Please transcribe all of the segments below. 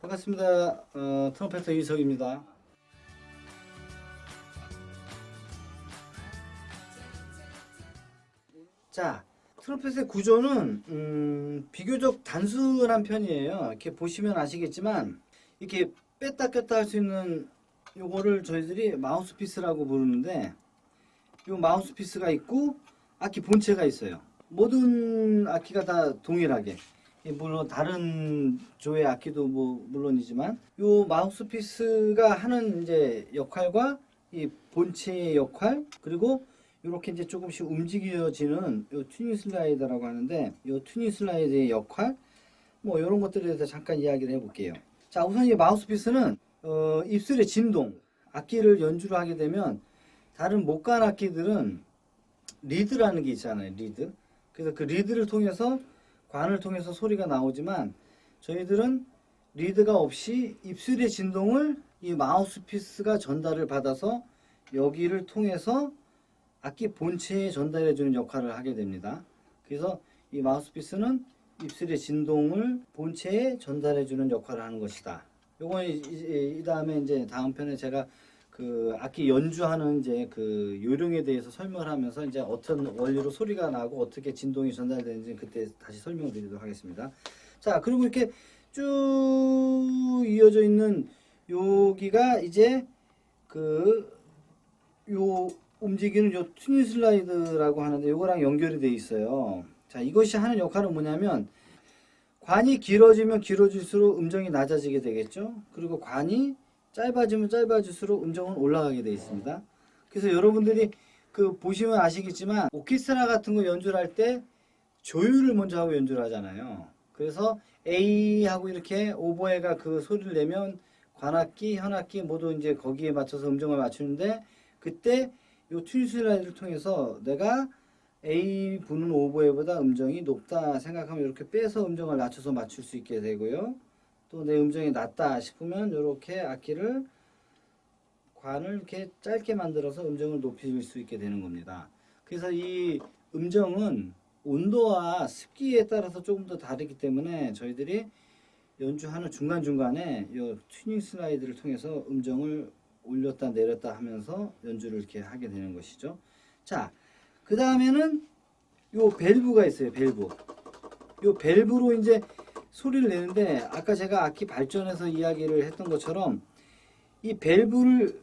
반갑습니다. 트럼펫터 이석입니다. 자, 트럼펫의 구조는 비교적 단순한 편이에요. 이렇게 보시면 아시겠지만 이렇게 뺐다 꼈다 할 수 있는 요거를 저희들이 마우스피스라고 부르는데, 요 마우스피스가 있고 악기 본체가 있어요. 모든 악기가 다 동일하게, 물론 다른 조의 악기도 뭐 물론이지만 요 마우스피스가 하는 이제 역할과 이 본체의 역할, 그리고 이렇게 이제 조금씩 움직여지는 요 튜닝 슬라이더라고 하는데, 요 튜닝 슬라이더의 역할, 뭐 이런 것들에 대해서 잠깐 이야기를 해볼게요. 자, 우선 이 마우스피스는 입술의 진동, 악기를 연주를 하게 되면 다른 목관 악기들은 리드라는 게 있잖아요. 리드. 그래서 그 리드를 통해서, 관을 통해서 소리가 나오지만 저희들은 리드가 없이 입술의 진동을 이 마우스피스가 전달을 받아서 여기를 통해서 악기 본체에 전달해 주는 역할을 하게 됩니다. 그래서 이 마우스피스는 입술의 진동을 본체에 전달해 주는 역할을 하는 것이다. 요건 이 다음에 이제 다음 편에 제가 그 악기 연주하는 이제 그 요령에 대해서 설명을 하면서 이제 어떤 원리로 소리가 나고 어떻게 진동이 전달되는지 그때 다시 설명을 드리도록 하겠습니다. 자, 그리고 이렇게 쭉 이어져 있는 여기가 이제 요 움직이는 요 튜닝 슬라이드라고 하는데, 요거랑 연결이 돼 있어요. 자, 이것이 하는 역할은 뭐냐면, 관이 길어지면 길어질수록 음정이 낮아지게 되겠죠. 그리고 관이 짧아지면 짧아질수록 음정은 올라가게 되어 있습니다. 그래서 여러분들이 그 보시면 아시겠지만 오케스트라 같은 거 연주를 할 때 조율을 먼저 하고 연주를 하잖아요. 그래서 A 하고 이렇게 오보에가 그 소리를 내면 관악기, 현악기 모두 이제 거기에 맞춰서 음정을 맞추는데, 그때 요 튜닝 슬라이드를 통해서 내가 A 부는 오보에보다 음정이 높다 생각하면 이렇게 빼서 음정을 낮춰서 맞출 수 있게 되고요. 또 내 음정이 낮다 싶으면 이렇게 악기를, 관을 이렇게 짧게 만들어서 음정을 높일 수 있게 되는 겁니다. 그래서 이 음정은 온도와 습기에 따라서 조금 더 다르기 때문에 저희들이 연주하는 중간중간에 이 튜닝 슬라이드를 통해서 음정을 올렸다 내렸다 하면서 연주를 이렇게 하게 되는 것이죠. 자, 그 다음에는 요 밸브가 있어요. 밸브. 요 밸브로 이제 소리를 내는데, 아까 제가 악기 발전에서 이야기를 했던 것처럼 이 밸브를,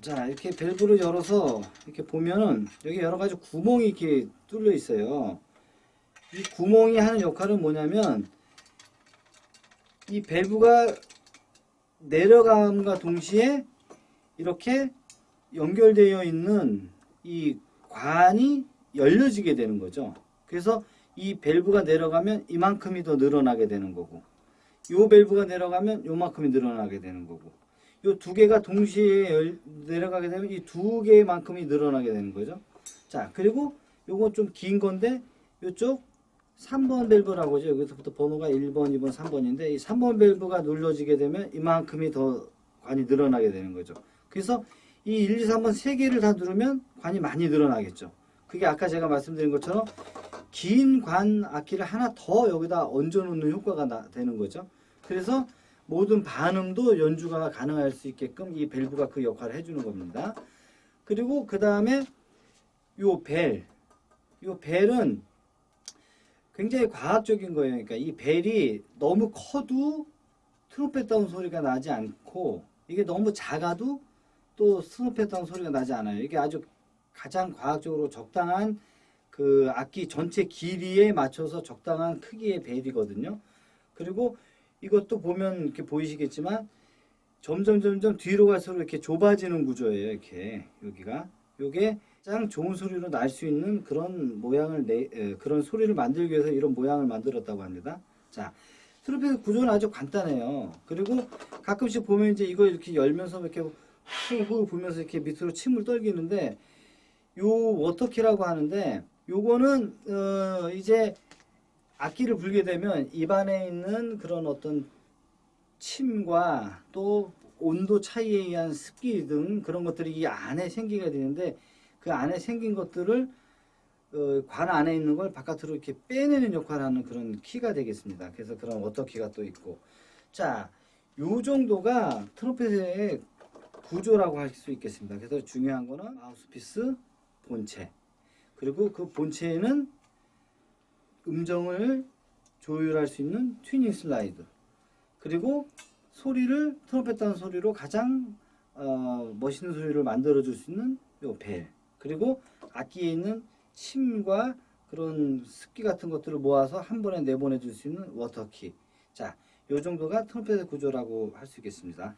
자, 이렇게 밸브를 열어서 이렇게 보면은 여기 여러 가지 구멍이 이렇게 뚫려 있어요. 이 구멍이 하는 역할은 뭐냐면, 이 밸브가 내려감과 동시에 이렇게 연결되어 있는 이 관이 열려지게 되는 거죠. 그래서 이 밸브가 내려가면 이만큼이 더 늘어나게 되는 거고, 요 밸브가 내려가면 요만큼이 늘어나게 되는 거고, 요 두 개가 동시에 내려가게 되면 이 두 개만큼이 늘어나게 되는 거죠. 자, 그리고 요거 좀 긴 건데, 요쪽 3번 밸브라고 하죠. 여기서부터 번호가 1번, 2번, 3번인데 이 3번 밸브가 눌러지게 되면 이만큼이 더 관이 늘어나게 되는 거죠. 그래서 이 1, 2, 3번 세 개를 다 누르면 관이 많이 늘어나겠죠. 그게 아까 제가 말씀드린 것처럼 긴 관 악기를 하나 더 여기다 얹어 놓는 효과가 되는 거죠. 그래서 모든 반음도 연주가 가능할 수 있게끔 이 밸브가 그 역할을 해주는 겁니다. 그리고 그 다음에 요 벨은 굉장히 과학적인 거예요. 그러니까 이 벨이 너무 커도 트럼펫다운 소리가 나지 않고, 이게 너무 작아도 또 트럼펫다운 소리가 나지 않아요. 이게 아주 가장 과학적으로 적당한 그 악기 전체 길이에 맞춰서 적당한 크기의 벨이거든요. 그리고 이것도 보면 이렇게 보이시겠지만 점점 뒤로 갈수록 이렇게 좁아지는 구조예요. 이렇게 여기가, 요게 가장 좋은 소리로 날 수 있는 그런 모양을 그런 소리를 만들기 위해서 이런 모양을 만들었다고 합니다. 자, 트럼펫 구조는 아주 간단해요. 그리고 가끔씩 보면 이제 이거 이렇게 열면서 이렇게 후 보면서 이렇게 밑으로 침을 떨기는데, 요 워터키라고 하는데, 요거는 이제 악기를 불게 되면 입안에 있는 그런 어떤 침과 또 온도 차이에 의한 습기 등 그런 것들이 이 안에 생기게 되는데, 그 안에 생긴 것들을 관 안에 있는 걸 바깥으로 이렇게 빼내는 역할을 하는 그런 키가 되겠습니다. 그래서 그런 워터키가 또 있고, 자, 요 정도가 트럼펫의 구조라고 할 수 있겠습니다. 그래서 중요한 거는 마우스피스 본체, 그리고 그 본체에는 음정을 조율할 수 있는 튜닝 슬라이드, 그리고 소리를 트럼펫다운 소리로 가장 멋있는 소리를 만들어 줄 수 있는 요 벨, 그리고 악기에 있는 침과 그런 습기 같은 것들을 모아서 한 번에 내보내 줄 수 있는 워터키. 자, 요 정도가 트럼펫의 구조라고 할 수 있겠습니다.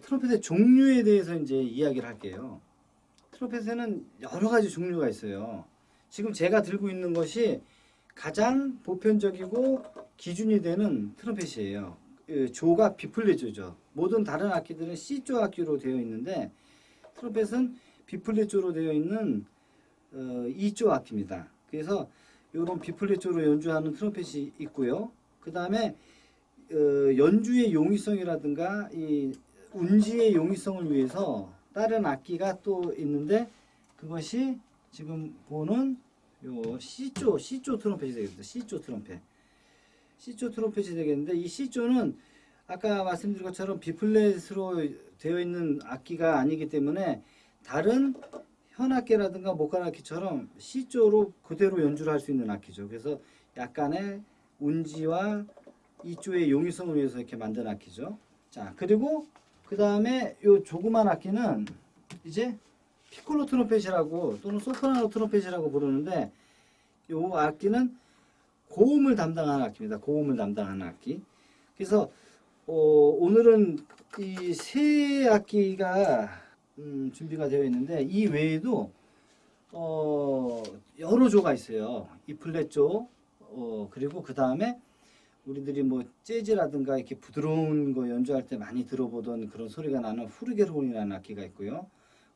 트럼펫의 종류에 대해서 이제 이야기를 할게요. 트럼펫에는 여러 가지 종류가 있어요. 지금 제가 들고 있는 것이 가장 보편적이고 기준이 되는 트럼펫이에요. 조가 B플랫조죠. 모든 다른 악기들은 C조 악기로 되어 있는데 트럼펫은 B플랫조로 되어 있는 E조 악기입니다. 그래서 이런 B플랫조로 연주하는 트럼펫이 있고요. 그 다음에 연주의 용이성이라든가 이 운지의 용이성을 위해서 다른 악기가 또 있는데 그것이 지금 보는 요 C조 트럼펫이 되겠습니다. C조 트럼펫. C조 트럼펫이 되겠는데 이 C조는 아까 말씀드린 것처럼 B플랫으로 되어 있는 악기가 아니기 때문에 다른 현악기라든가 목관악기처럼 C조로 그대로 연주를 할 수 있는 악기죠. 그래서 약간의 운지와 이조의 용이성을 위해서 이렇게 만든 악기죠. 자, 그리고 그 다음에 요 조그만 악기는 이제 피콜로 트럼펫이라고 또는 소프라노 트럼펫이라고 부르는데 요 악기는 고음을 담당하는 악기입니다. 고음을 담당하는 악기. 그래서 오늘은 이 세 악기가 준비가 되어 있는데 이 외에도 여러 조가 있어요. 이 플랫조 그리고 그 다음에 우리들이 뭐 재즈라든가 이렇게 부드러운 거 연주할 때 많이 들어보던 그런 소리가 나는 후르게르혼이라는 악기가 있고요.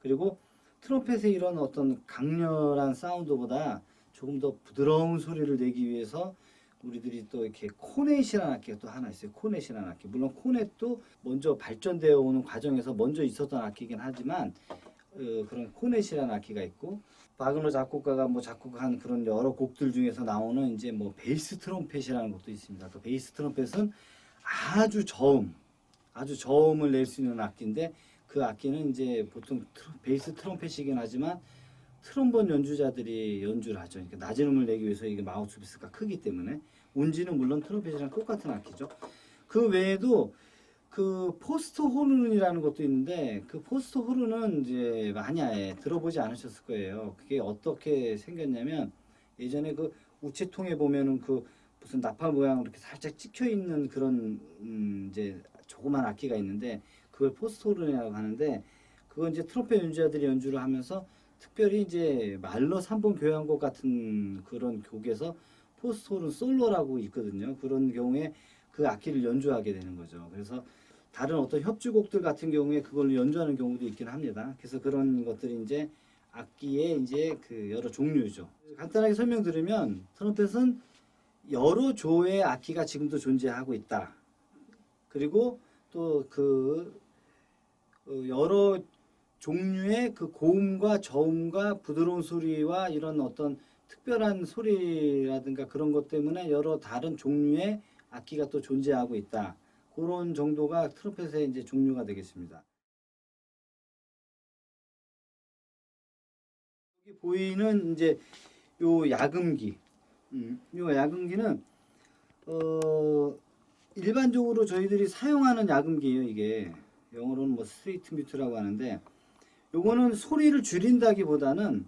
그리고 트럼펫의 이런 어떤 강렬한 사운드보다 조금 더 부드러운 소리를 내기 위해서 우리들이 또 이렇게 코넷이라는 악기가 또 하나 있어요. 코넷이라는 악기. 물론 코넷도 먼저 발전되어 오는 과정에서 먼저 있었던 악기이긴 하지만 그런 코넷이라는 악기가 있고 바그너 작곡가가 뭐 작곡한 그런 여러 곡들 중에서 나오는 이제 뭐 베이스 트럼펫이라는 것도 있습니다. 그 베이스 트럼펫은 아주 저음을 낼 수 있는 악기인데 그 악기는 이제 보통 베이스 트럼펫이긴 하지만 트럼본 연주자들이 연주를 하죠. 그러니까 낮은 음을 내기 위해서 이게 마우스피스가 크기 때문에 운지는 물론 트럼펫이랑 똑같은 악기죠. 그 외에도 그 포스트 호른이라는 것도 있는데 그 포스트 호른은 이제 많이 들어보지 않으셨을 거예요. 그게 어떻게 생겼냐면 예전에 그 우체통에 보면은 그 무슨 나팔 모양으로 이렇게 살짝 찍혀 있는 그런 이제 조그만 악기가 있는데 그걸 포스트 호른이라고 하는데 그건 이제 트럼펫 연주자들이 연주를 하면서 특별히 이제 말러 3번 교향곡 같은 그런 곡에서 포스트 호른 솔로라고 있거든요. 그런 경우에 그 악기를 연주하게 되는 거죠. 그래서 다른 어떤 협주곡들 같은 경우에 그걸 연주하는 경우도 있긴 합니다. 그래서 그런 것들이 이제 악기의 이제 그 여러 종류죠. 간단하게 설명드리면 트럼펫은 여러 조의 악기가 지금도 존재하고 있다. 그리고 또 그 여러 종류의 그 고음과 저음과 부드러운 소리와 이런 어떤 특별한 소리라든가 그런 것 때문에 여러 다른 종류의 악기가 또 존재하고 있다. 그런 정도가 트럼펫의 이제 종류가 되겠습니다. 여기 보이는 이제 요 야금기, 요 야금기는 일반적으로 저희들이 사용하는 야금기예요. 이게 영어로는 뭐 스트레이트 뮤트라고 하는데 요거는 소리를 줄인다기보다는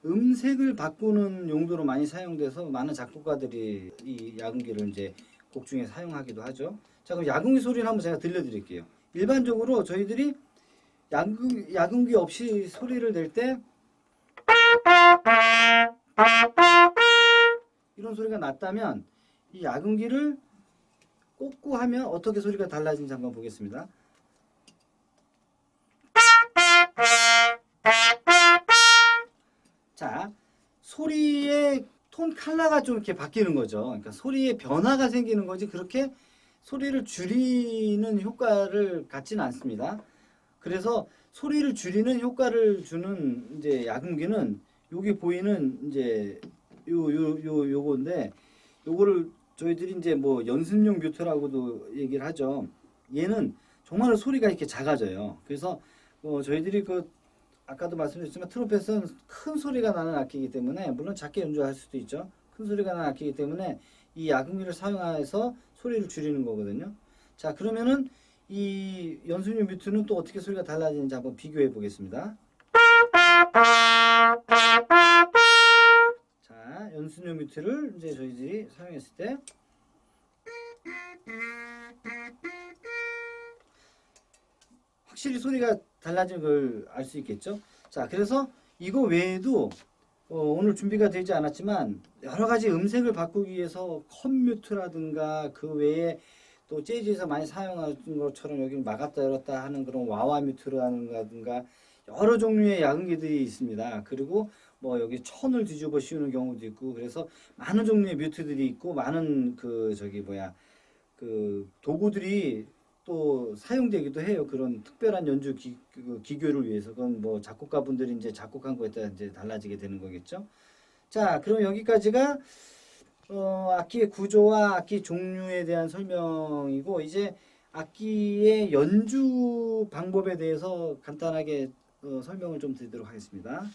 음색을 바꾸는 용도로 많이 사용돼서 많은 작곡가들이 이 야금기를 이제 곡 중에 사용하기도 하죠. 자, 그럼 야금기 소리를 한번 제가 들려드릴게요. 일반적으로 저희들이 야금기 없이 소리를 낼 때 이런 소리가 났다면 이 야금기를 꽂고 하면 어떻게 소리가 달라지는지 한번 보겠습니다. 자, 소리의 톤 컬러가 좀 이렇게 바뀌는 거죠. 그러니까 소리의 변화가 생기는 거지 그렇게 소리를 줄이는 효과를 갖지는 않습니다. 그래서 소리를 줄이는 효과를 주는 이제 야금기는 여기 보이는 이제 요건데 요거를 저희들이 이제 뭐 연습용 뮤트라고도 얘기를 하죠. 얘는 정말 소리가 이렇게 작아져요. 그래서 저희들이 그 아까도 말씀드렸지만 트럼펫은 큰 소리가 나는 악기이기 때문에 물론 작게 연주할 수도 있죠. 큰 소리가 나는 악기이기 때문에 이 야금기를 사용해서 소리를 줄이는 거거든요. 자, 그러면은 이 연습용 뮤트는 또 어떻게 소리가 달라지는지 한번 비교해 보겠습니다. 자, 연습용 뮤트를 이제 저희들이 사용했을 때 확실히 소리가 달라진 걸 알 수 있겠죠. 자, 그래서 이거 외에도 오늘 준비가 되지 않았지만 여러 가지 음색을 바꾸기 위해서 컴뮤트라든가 그 외에 또 재즈에서 많이 사용하는 것처럼 여기 막았다 열었다 하는 그런 와와 뮤트라든가 여러 종류의 야금기들이 있습니다. 그리고 뭐 여기 천을 뒤집어 씌우는 경우도 있고 그래서 많은 종류의 뮤트들이 있고 많은 그 저기 뭐야 그 도구들이 또 사용되기도 해요. 그런 특별한 연주 기교를 위해서. 그건 뭐 작곡가분들이 이제 작곡한 거에 따라 이제 달라지게 되는 거겠죠. 자, 그럼 여기까지가 악기의 구조와 악기 종류에 대한 설명이고 이제 악기의 연주 방법에 대해서 간단하게 설명을 좀 드리도록 하겠습니다.